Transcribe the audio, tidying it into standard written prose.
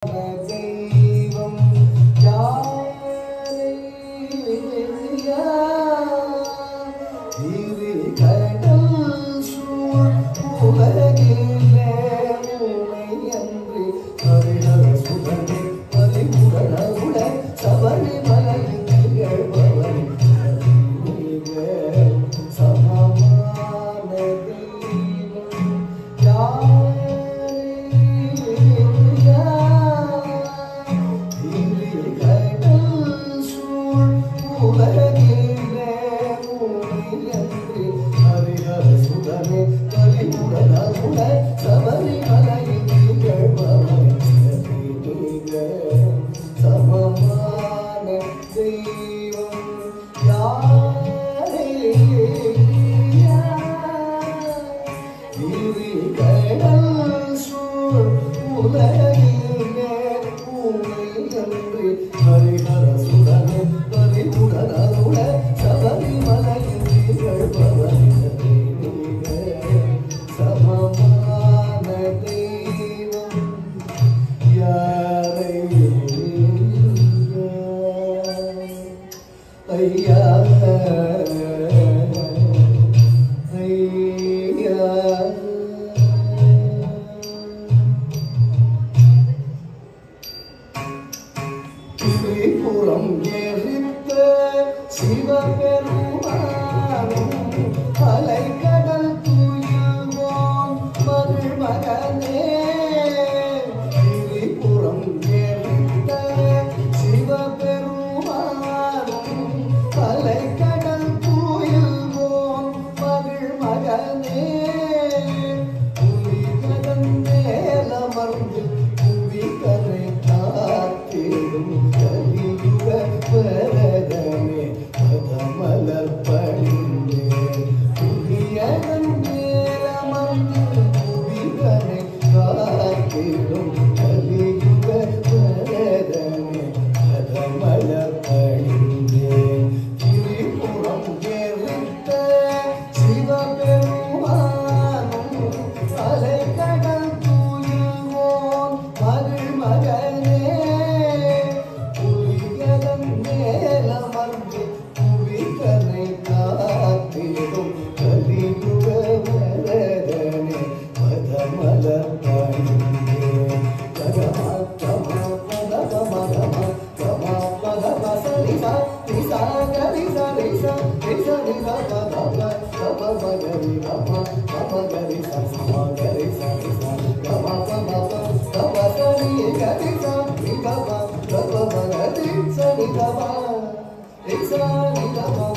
தெய்வம் யாரை இது கடல் சூழ் உலகிலே உமை அன்றி கவிழ சுடனே பலிபுரணவுட சபரி மலையில் திகழ்பவன் சமமான தெய்வம் உலகிலே உமையன்றி ஹரிஹர சுடனே பலிபுரணவுட சபரி மலையில் திகழ்பவன் சமமான தெய்வம் யாரே கடல் சூழ் உலகிலே உமையன்றி ஹரிஹர சுடனே பலிபுரணவுட சபரி மலையில் திகழ்பவன் சமமான தெய்வம் யாரை ஐயா திரிபுரம் எரித்த சிவபெருமானும் அலைக்கடல் துயில்வோன் மகள் மகனே திரிபுரம் எரித்த சிவபெருமானும் அலைக்கடல் துயில்வோன் மகள் மகனே புலிகடன் மேலமர்ந்து புவிகரை காத்திடும் கலியுக வரதமே பதமலர் பணிந்தே புலிகடன் மேலமர்ந்து புவிகரை காத்திடும் கலியுக வரதமே பதமலர் பணிந்தே திரிபுரம் எரித்த சிவபெருமானும் அலைக்கடல் துயில்வோன் மகள் மகனே புலிகடன் மேலமர்ந்து புவிகரை காத்திடும் கலியுக வரதனே பதமலர் பணிந்தே ககமா கமா பதம கமா கமா பதம சரிசா நிசா கரிசா ரிசா ரிசா நிசா பதம கம மகரி கமா கம கரிசா சமா கரிசா ரிசா கமா கமா கம சரி கரிசா நிகமா கம மகரி சரி கமா ரிசா நிகமா